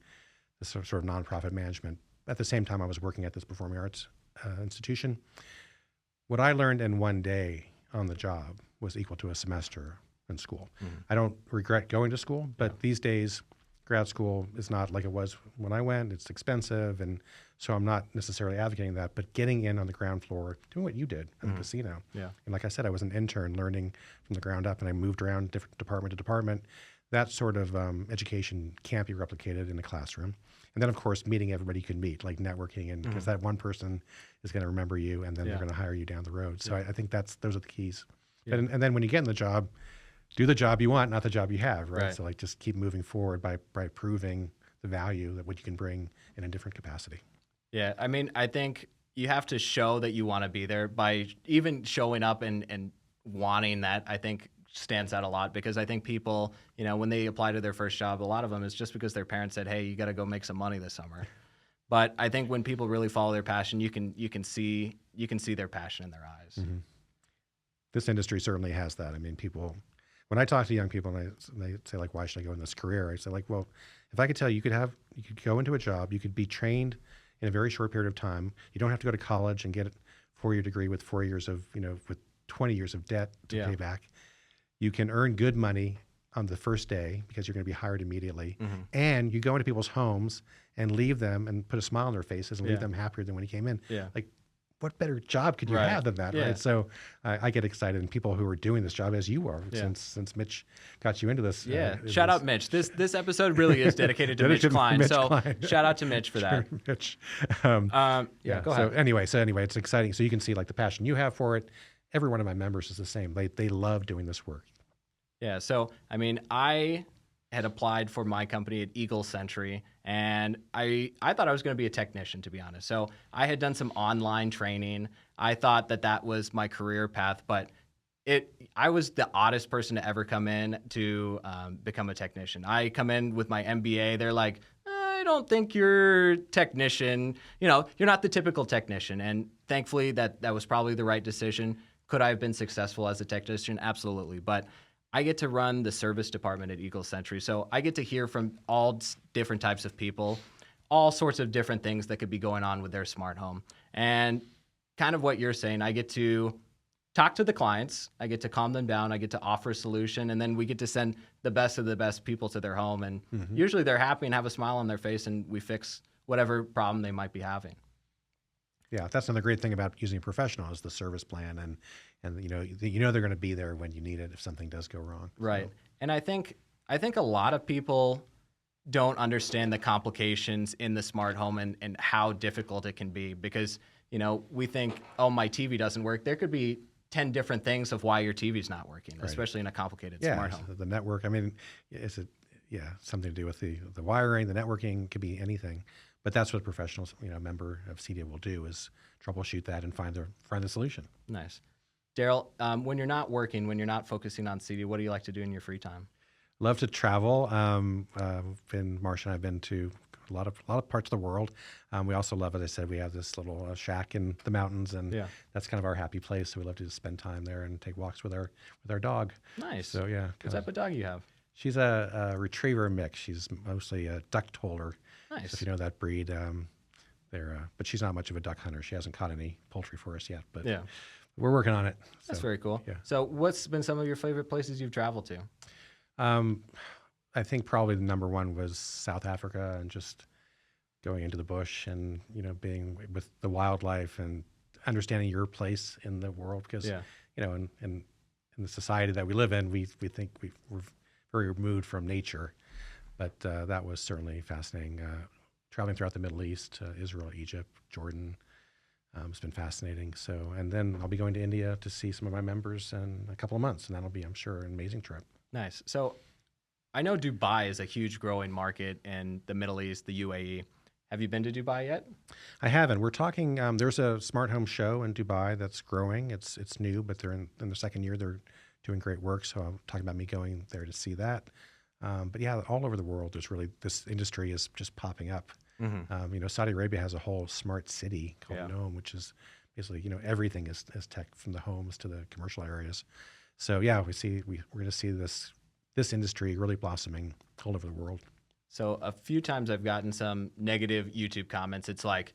Speaker 2: this sort of nonprofit management. At the same time, I was working at this performing arts institution. What I learned in one day on the job was equal to a semester in school. I don't regret going to school, but these days, grad school is not like it was when I went. It's expensive, and so I'm not necessarily advocating that, but getting in on the ground floor, doing what you did in the casino. Yeah. And like I said, I was an intern learning from the ground up, and I moved around different department to department. That sort of education can't be replicated in the classroom. And then, of course, meeting everybody you can meet, like networking, and because that one person is going to remember you, and then they're going to hire you down the road. So I think those are the keys. Yeah. And then when you get in the job, do the job you want, not the job you have, right? So like just keep moving forward by proving the value that what you can bring in a different capacity.
Speaker 1: Yeah, I mean, I think you have to show that you want to be there by even showing up and wanting that. I think stands out a lot because I think people, when they apply to their first job, a lot of them is just because their parents said, "Hey, you got to go make some money this summer." But I think when people really follow their passion, you can see their passion in their eyes.
Speaker 2: Mm-hmm. This industry certainly has that. I mean, when I talk to young people and they say like, "Why should I go in this career?" I say like, "Well, if I could tell you, you could go into a job, you could be trained in a very short period of time. You don't have to go to college and get a 4-year degree with 4 years of, with 20 years of debt to pay back. You can earn good money on the first day because you're going to be hired immediately. And you go into people's homes and leave them and put a smile on their faces and leave them happier than when you came in." Like, what better job could you have than that, right? So I get excited, and people who are doing this job as you are, since Mitch got you into this.
Speaker 1: Shout out Mitch. This episode really is dedicated to Mitch Klein. Shout out to Mitch for that.
Speaker 2: Mitch.
Speaker 1: Go ahead.
Speaker 2: So anyway, it's exciting. So you can see like the passion you have for it. Every one of my members is the same. They love doing this work.
Speaker 1: Yeah. So I mean, I had applied for my company at Eagle Century, and I thought I was going to be a technician, to be honest. So I had done some online training. I thought that was my career path, but I was the oddest person to ever come in to become a technician. I come in with my MBA. They're like, "I don't think you're technician. You're not the typical technician." And thankfully, that was probably the right decision. Could I have been successful as a technician? Absolutely. But I get to run the service department at Eagle Century. So I get to hear from all different types of people, all sorts of different things that could be going on with their smart home. And kind of what you're saying, I get to talk to the clients, I get to calm them down, I get to offer a solution, and then we get to send the best of the best people to their home. And usually they're happy and have a smile on their face, and we fix whatever problem they might be having.
Speaker 2: Yeah, that's another great thing about using a professional is the service plan, and they're going to be there when you need it if something does go wrong.
Speaker 1: Right. So. And I think a lot of people don't understand the complications in the smart home and how difficult it can be because, we think, oh, my TV doesn't work. There could be 10 different things of why your TV's not working, especially in a complicated smart home.
Speaker 2: The network, I mean, something to do with the wiring, the networking, could be anything. But that's what a professional, member of CEDIA will do is troubleshoot that and find the solution.
Speaker 1: Nice. Daryl, when you're not working, when you're not focusing on CEDIA, what do you like to do in your free time?
Speaker 2: Love to travel. Marcia and I've been to a lot of parts of the world. We also love, as I said, we have this little shack in the mountains, and that's kind of our happy place. So we love to just spend time there and take walks with our dog.
Speaker 1: Nice.
Speaker 2: So yeah.
Speaker 1: What type of dog you have?
Speaker 2: She's a retriever mix. She's mostly a duck toller.
Speaker 1: Nice.
Speaker 2: So if you know that breed, but she's not much of a duck hunter. She hasn't caught any poultry for us yet, but we're working on it.
Speaker 1: That's very cool.
Speaker 2: Yeah.
Speaker 1: So what's been some of your favorite places you've traveled to?
Speaker 2: I think probably the number one was South Africa, and just going into the bush and, being with the wildlife and understanding your place in the world. Because, and in the society that we live in, we think we're very removed from nature. But that was certainly fascinating. Traveling throughout the Middle East, Israel, Egypt, Jordan, it's been fascinating. So, and then I'll be going to India to see some of my members in a couple of months, and that'll be, I'm sure, an amazing trip.
Speaker 1: Nice. So I know Dubai is a huge growing market in the Middle East, the UAE. Have you been to Dubai yet?
Speaker 2: I haven't. We're talking. There's a smart home show in Dubai that's growing. It's new, but they're in their second year. They're doing great work. So I'm talking about me going there to see that. But yeah, all over the world, there's really this industry is just popping up. Saudi Arabia has a whole smart city called Nome, which is basically everything is tech from the homes to the commercial areas. So yeah, we're going to see this industry really blossoming all over the world.
Speaker 1: So a few times I've gotten some negative YouTube comments. It's like,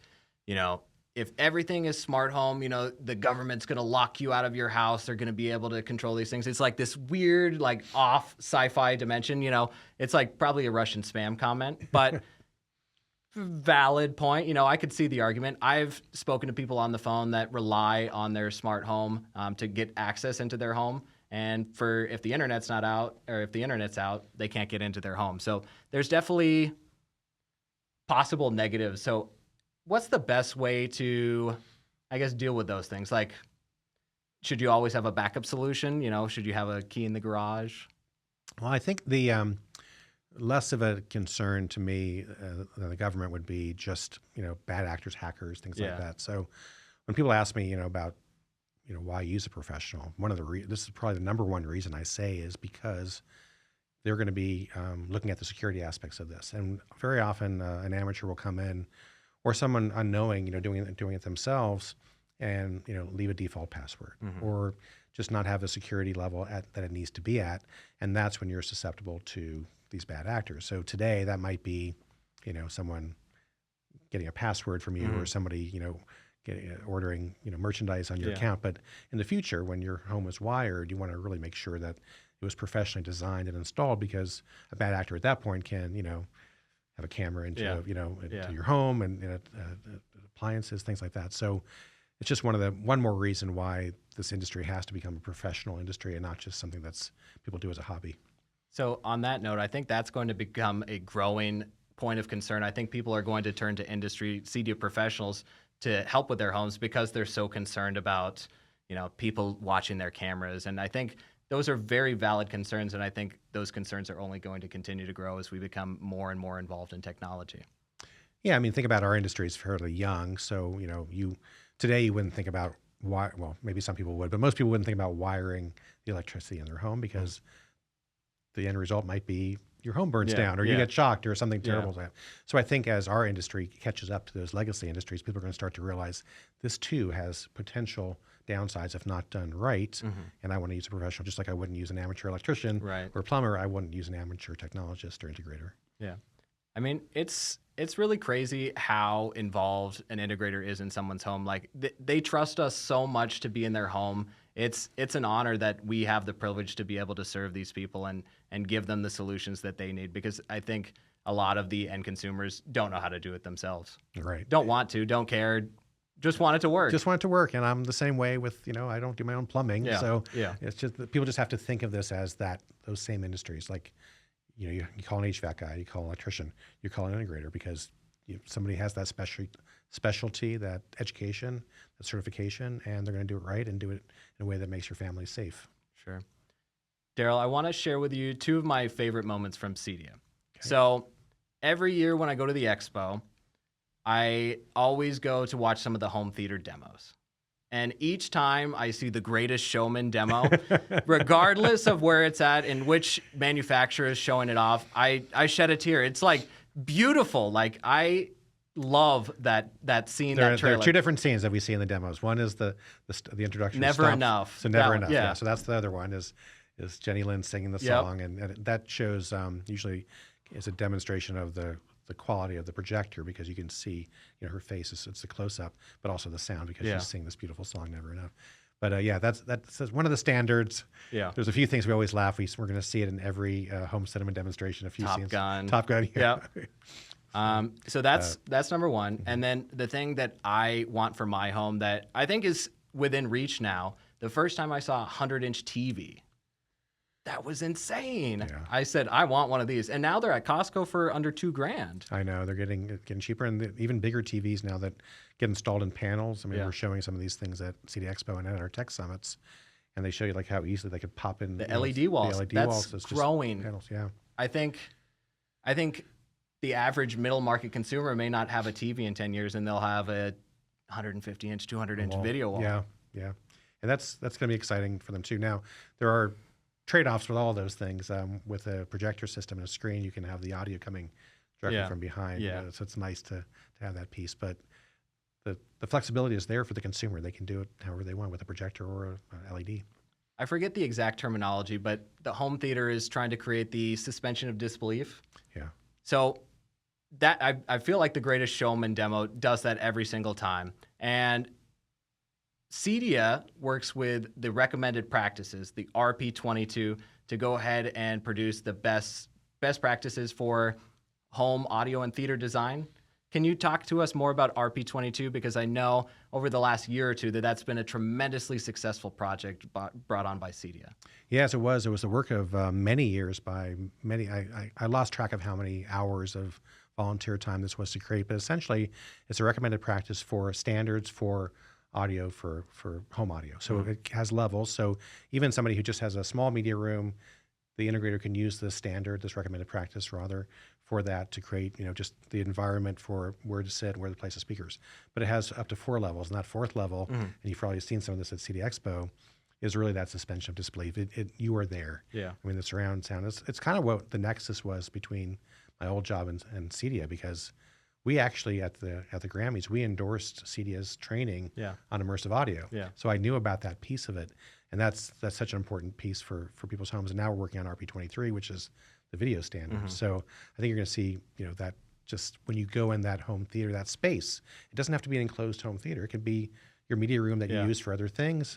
Speaker 1: if everything is smart home, the government's going to lock you out of your house. They're going to be able to control these things. It's like this weird, like off sci-fi dimension. It's like probably a Russian spam comment, but valid point. I could see the argument. I've spoken to people on the phone that rely on their smart home to get access into their home. And if the internet's not out, or if the internet's out, they can't get into their home. So there's definitely possible negatives. So what's the best way to, I guess, deal with those things? Like, should you always have a backup solution? Should you have a key in the garage?
Speaker 2: Well, I think the less of a concern to me than the government would be just, bad actors, hackers, things like that. So when people ask me, about why use a professional? This is probably the number one reason I say is because they're going to be looking at the security aspects of this. And very often an amateur will come in, or someone unknowing, doing it themselves, and leave a default password, or just not have the security level that it needs to be at, and that's when you're susceptible to these bad actors. So today that might be, someone getting a password from you, or somebody, ordering merchandise on your account. But in the future, when your home is wired, you want to really make sure that it was professionally designed and installed, because a bad actor at that point can have a camera into into your home and appliances, things like that. So it's just one more reason why this industry has to become a professional industry and not just something that's people do as a hobby.
Speaker 1: So on that note, I think that's going to become a growing point of concern. I think people are going to turn to industry CEDIA professionals to help with their homes because they're so concerned about, people watching their cameras. And I think those are very valid concerns. And I think those concerns are only going to continue to grow as we become more and more involved in technology. Yeah.
Speaker 2: I mean, think about our industry is fairly young. So, today you wouldn't think about well, maybe some people would, but most people wouldn't think about wiring the electricity in their home because the end result might be your home burns down, or you get shocked, or something terrible. So I think as our industry catches up to those legacy industries, people are going to start to realize this too has potential downsides if not done right. And I want to use a professional, just like I wouldn't use an amateur electrician or plumber. I wouldn't use an amateur technologist or integrator.
Speaker 1: Yeah. I mean, it's really crazy how involved an integrator is in someone's home. Like they trust us so much to be in their home. It's an honor that we have the privilege to be able to serve these people and give them the solutions that they need, because I think a lot of the end consumers don't know how to do it themselves.
Speaker 2: Right.
Speaker 1: Don't want to, don't care, just want it to work.
Speaker 2: Just want it to work. And I'm the same way with, I don't do my own plumbing. So it's just that people just have to think of this as those same industries. Like, you call an HVAC guy, you call an electrician, you call an integrator, because somebody has that specialty, that education, that certification, and they're going to do it right and do it in a way that makes your family safe.
Speaker 1: Sure. Daryl, I want to share with you two of my favorite moments from CEDIA. Okay. So every year when I go to the Expo, I always go to watch some of the home theater demos. And each time I see the Greatest Showman demo, regardless of where it's at and which manufacturer is showing it off, I shed a tear. It's like beautiful. Like I love that scene, that trailer.
Speaker 2: There are two different scenes that we see in the demos. One is the introduction.
Speaker 1: Never enough.
Speaker 2: So never enough. Yeah. So that's the other one is Jenny Lynn singing the song, and that shows usually is a demonstration of the quality of the projector, because you can see her face. It's a close up, but also the sound, because she's singing this beautiful song, Never Enough. But that's one of the standards. Yeah. There's a few things we always laugh. We're going to see it in every home cinema demonstration. A few scenes. Top Gun.
Speaker 1: Yeah. So that's number one. And then the thing that I want for my home that I think is within reach now, The first time I saw a 100-inch TV, that was insane.
Speaker 2: Yeah.
Speaker 1: I said, I want one of these. And now they're at Costco for under $2,000.
Speaker 2: I know they're getting cheaper, and even bigger TVs now that get installed in panels. I mean, we're showing some of these things at CEDIA Expo and at our tech summits, and they show you like how easily they could pop in
Speaker 1: The LED walls.
Speaker 2: The LED
Speaker 1: That's
Speaker 2: walls is
Speaker 1: growing.
Speaker 2: Just panels, yeah.
Speaker 1: I think the average middle market consumer may not have a TV in 10 years, and they'll have a 150-inch, 200-inch video wall.
Speaker 2: Yeah, yeah, and that's going to be exciting for them too. Now there are trade-offs with all those things. With a projector system and a screen, you can have the audio coming directly from behind.
Speaker 1: Yeah.
Speaker 2: So it's nice to have that piece, but the flexibility is there for the consumer. They can do it however they want with a projector or a LED.
Speaker 1: I forget the exact terminology, but the home theater is trying to create the suspension of disbelief.
Speaker 2: Yeah.
Speaker 1: So that I feel like the Greatest Showman demo does that every single time. And CEDIA works with the recommended practices, the RP22, to go ahead and produce the best practices for home audio and theater design. Can you talk to us more about RP22? Because I know over the last year or two that's been a tremendously successful project brought on by CEDIA.
Speaker 2: Yes, it was. It was the work of many years by many. I lost track of how many hours of volunteer time this was to create, but essentially it's a recommended practice for standards for audio for home audio. So it has levels. So even somebody who just has a small media room, the integrator can use this standard, this recommended practice rather, for that to create, just the environment for where to sit and where to place the speakers. But it has up to 4 levels, and that 4th level, and you've probably seen some of this at CEDIA Expo, is really that suspension of disbelief. You are there.
Speaker 1: Yeah.
Speaker 2: I mean, the surround sound it's kind of what the nexus was between my old job and CEDIA, because we actually at the Grammys we endorsed CEDIA's training on immersive audio.
Speaker 1: Yeah.
Speaker 2: So I knew about that piece of it, and that's such an important piece for people's homes. And now we're working on RP23, which is the video standard. So I think you're going to see that just when you go in that home theater, that space, it doesn't have to be an enclosed home theater. It could be your media room that you use for other things.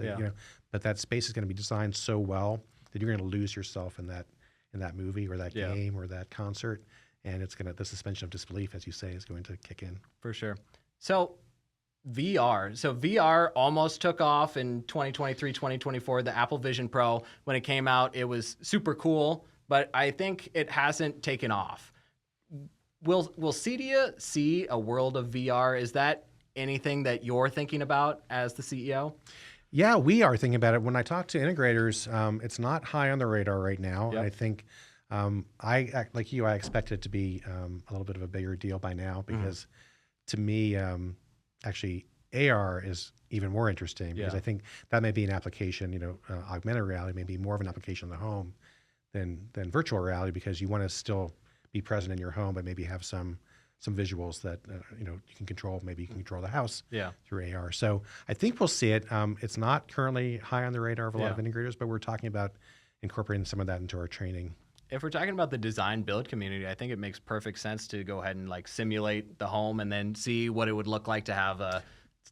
Speaker 2: But that space is going to be designed so well that you're going to lose yourself in that movie or that game or that concert. And the suspension of disbelief, as you say, is going to kick in.
Speaker 1: For sure. So VR. So VR almost took off in 2023, 2024. The Apple Vision Pro, when it came out, it was super cool, but I think it hasn't taken off. Will CEDIA see a world of VR? Is that anything that you're thinking about as the CEO?
Speaker 2: Yeah, we are thinking about it. When I talk to integrators, it's not high on the radar right now.
Speaker 1: Yep.
Speaker 2: I think like you, I expect it to be a little bit of a bigger deal by now, because to me, actually AR is even more interesting, because I think that may be an application, augmented reality may be more of an application in the home than virtual reality, because you want to still be present in your home, but maybe have some visuals that you can control. Maybe you can control the house through AR. So I think we'll see it. It's not currently high on the radar of a lot of integrators, but we're talking about incorporating some of that into our training.
Speaker 1: If we're talking about the design build community, I think it makes perfect sense to go ahead and simulate the home and then see what it would look like to have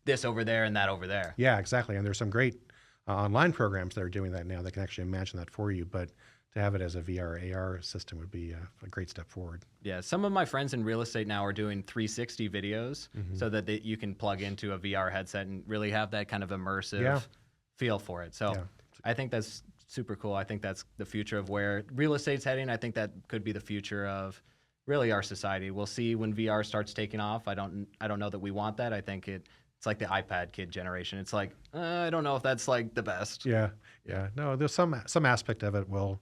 Speaker 1: this over there and that over there.
Speaker 2: Yeah, exactly. And there's some great online programs that are doing that now that can actually imagine that for you. But to have it as a VR, AR system would be a great step forward.
Speaker 1: Yeah, some of my friends in real estate now are doing 360 videos so that you can plug into a VR headset and really have that kind of immersive feel for it. So I think that's super cool. I think that's the future of where real estate's heading. I think that could be the future of really our society. We'll see when VR starts taking off. I don't know that we want that. I think it's like the iPad kid generation. It's like, I don't know if that's the best.
Speaker 2: Yeah. No, there's some aspect of it will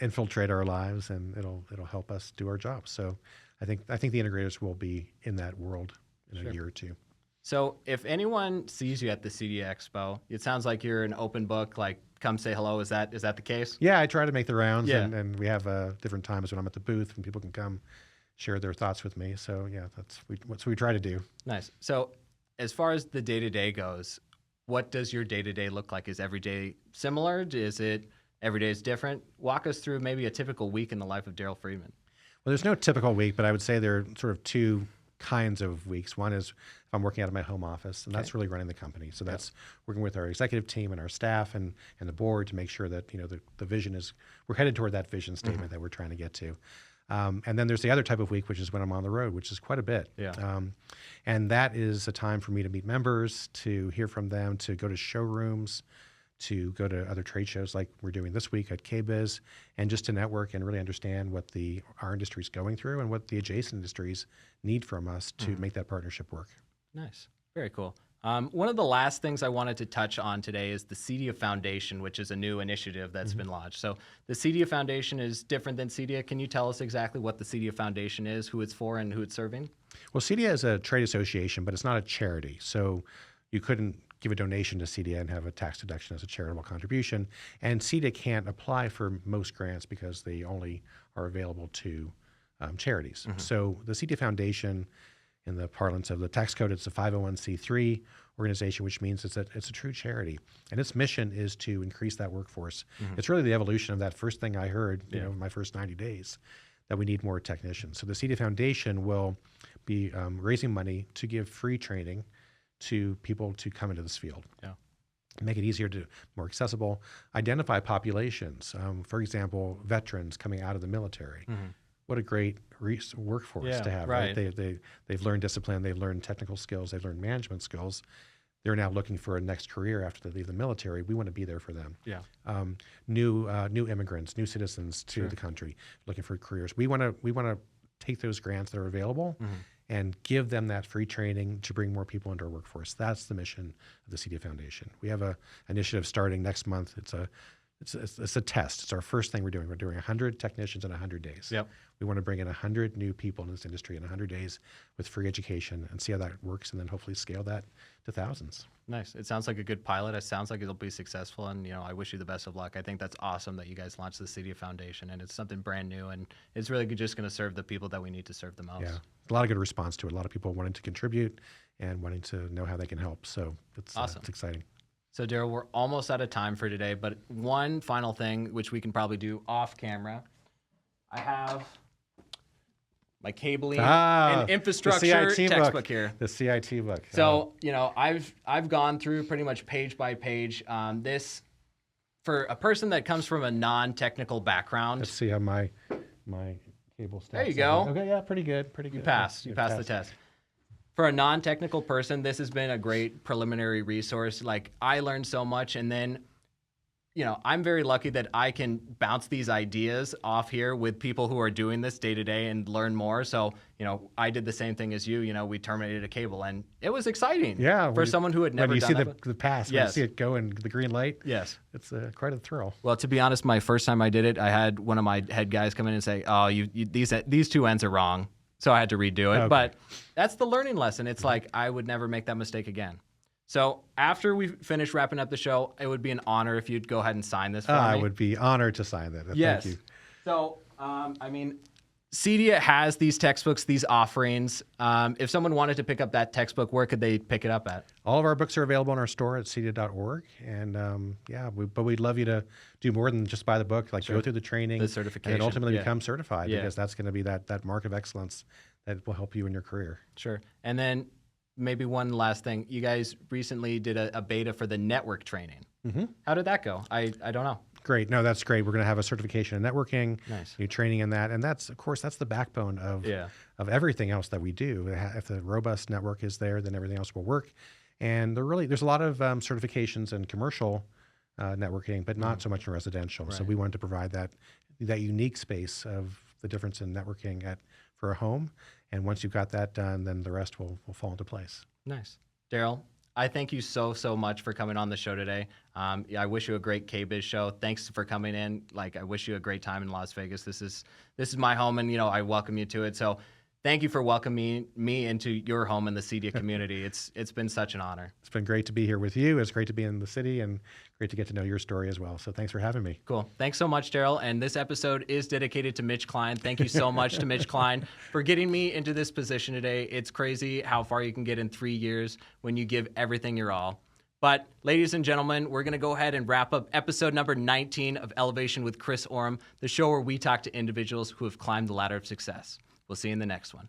Speaker 2: infiltrate our lives, and it'll help us do our jobs. So I think the integrators will be in that world in a year or two.
Speaker 1: So if anyone sees you at the CEDIA Expo, it sounds like you're an open book, come say hello. Is that the case?
Speaker 2: Yeah, I try to make the rounds, and we have different times when I'm at the booth and people can come share their thoughts with me. So yeah, that's what we try to do.
Speaker 1: Nice. So as far as the day-to-day goes, what does your day-to-day look like? Is every day similar? Is it every day is different? Walk us through maybe a typical week in the life of Daryl Friedman.
Speaker 2: Well, there's no typical week, but I would say there are sort of 2 kinds of weeks. One is if I'm working out of my home office, and that's really running the company. So that's working with our executive team and our staff and the board to make sure that the vision is, we're headed toward that vision statement that we're trying to get to. And then there's the other type of week, which is when I'm on the road, which is quite a bit.
Speaker 1: Yeah.
Speaker 2: And that is a time for me to meet members, to hear from them, to go to showrooms, to go to other trade shows like we're doing this week at KBIS, and just to network and really understand what our industry is going through and what the adjacent industries need from us to make that partnership work.
Speaker 1: Nice. Very cool. One of the last things I wanted to touch on today is the CEDIA Foundation, which is a new initiative that's been launched. So the CEDIA Foundation is different than CEDIA. Can you tell us exactly what the CEDIA Foundation is, who it's for, and who it's serving?
Speaker 2: Well, CEDIA is a trade association, but it's not a charity. So you couldn't give a donation to CEDIA and have a tax deduction as a charitable contribution. And CEDIA can't apply for most grants because they only are available to charities. So the CEDIA Foundation, in the parlance of the tax code, it's a 501c3 organization, which means it's a true charity. And its mission is to increase that workforce. It's really the evolution of that first thing I heard, in my first 90 days, that we need more technicians. So the CEDIA Foundation will be raising money to give free training to people to come into this field. Make it easier more accessible, identify populations. For example, veterans coming out of the military. What a great workforce to have, right? They've learned discipline, they've learned technical skills, they've learned management skills. They're now looking for a next career after they leave the military. We want to be there for them. New immigrants, new citizens to the country, looking for careers. We want to take those grants that are available and give them that free training to bring more people into our workforce. That's the mission of the CEDIA Foundation. We have an initiative starting next month. It's a test. It's our first thing we're doing. We're doing 100 technicians in 100 days. We want to bring in 100 new people in this industry in 100 days with free education and see how that works, and then hopefully scale that to thousands.
Speaker 1: Nice. It sounds like a good pilot. It sounds like it'll be successful, and I wish you the best of luck. I think that's awesome that you guys launched the CEDIA Foundation, and it's something brand new, and it's really just going to serve the people that we need to serve the most.
Speaker 2: Yeah, a lot of good response to it. A lot of people wanting to contribute and wanting to know how they can help. So it's awesome. It's exciting.
Speaker 1: So Daryl, we're almost out of time for today, but one final thing, which we can probably do off camera. I have my cabling and infrastructure textbook here.
Speaker 2: The CIT book.
Speaker 1: So, I've gone through pretty much page by page. This, for a person that comes from a non-technical background.
Speaker 2: Let's see how my cable stacks.
Speaker 1: There you go.
Speaker 2: Okay, yeah, pretty good.
Speaker 1: You passed. You passed the test. For a non-technical person, this has been a great preliminary resource. Like, I learned so much, and then, I'm very lucky that I can bounce these ideas off here with people who are doing this day to day and learn more. So, I did the same thing as you. We terminated a cable, and it was exciting.
Speaker 2: Yeah,
Speaker 1: for someone who had never done that.
Speaker 2: When you see the pass, when you see it go in the green light,
Speaker 1: yes,
Speaker 2: it's quite a thrill.
Speaker 1: Well, to be honest, my first time I did it, I had one of my head guys come in and say, "Oh, these two ends are wrong." So I had to redo it. Okay. But that's the learning lesson. It's like, I would never make that mistake again. So after we finish wrapping up the show, it would be an honor if you'd go ahead and sign this for me.
Speaker 2: I would be honored to sign that.
Speaker 1: Yes.
Speaker 2: Thank you.
Speaker 1: So, CEDIA has these textbooks, these offerings. If someone wanted to pick up that textbook, where could they pick it up at?
Speaker 2: All of our books are available in our store at cedia.org. And but we'd love you to do more than just buy the book, go through the training,
Speaker 1: the certification,
Speaker 2: and then ultimately become certified, because that's going to be that mark of excellence that will help you in your career.
Speaker 1: Sure. And then maybe one last thing. You guys recently did a beta for the network training. How did that go? I don't know.
Speaker 2: Great. No, that's great. We're going to have a certification in networking,
Speaker 1: nice.
Speaker 2: New training in that. And that's the backbone of everything else that we do. If the robust network is there, then everything else will work. And there's a lot of certifications in commercial networking, but not so much in residential. Right. So we wanted to provide that unique space of the difference in networking for a home. And once you've got that done, then the rest will fall into place. Nice.
Speaker 1: Daryl, I thank you so much for coming on the show today. I wish you a great KBIS show. Thanks for coming in. I wish you a great time in Las Vegas. This is my home, and I welcome you to it. So thank you for welcoming me into your home in the CEDIA community. It's been such an honor. It's been great to be here with you. It's great to be in the city, and great to get to know your story as well. So thanks for having me. Cool. Thanks so much, Daryl. And this episode is dedicated to Mitch Klein. Thank you so much to Mitch Klein for getting me into this position today. It's crazy how far you can get in 3 years when you give everything your all. But ladies and gentlemen, we're going to go ahead and wrap up episode number 19 of Elevation with Chris Oram, the show where we talk to individuals who have climbed the ladder of success. We'll see you in the next one.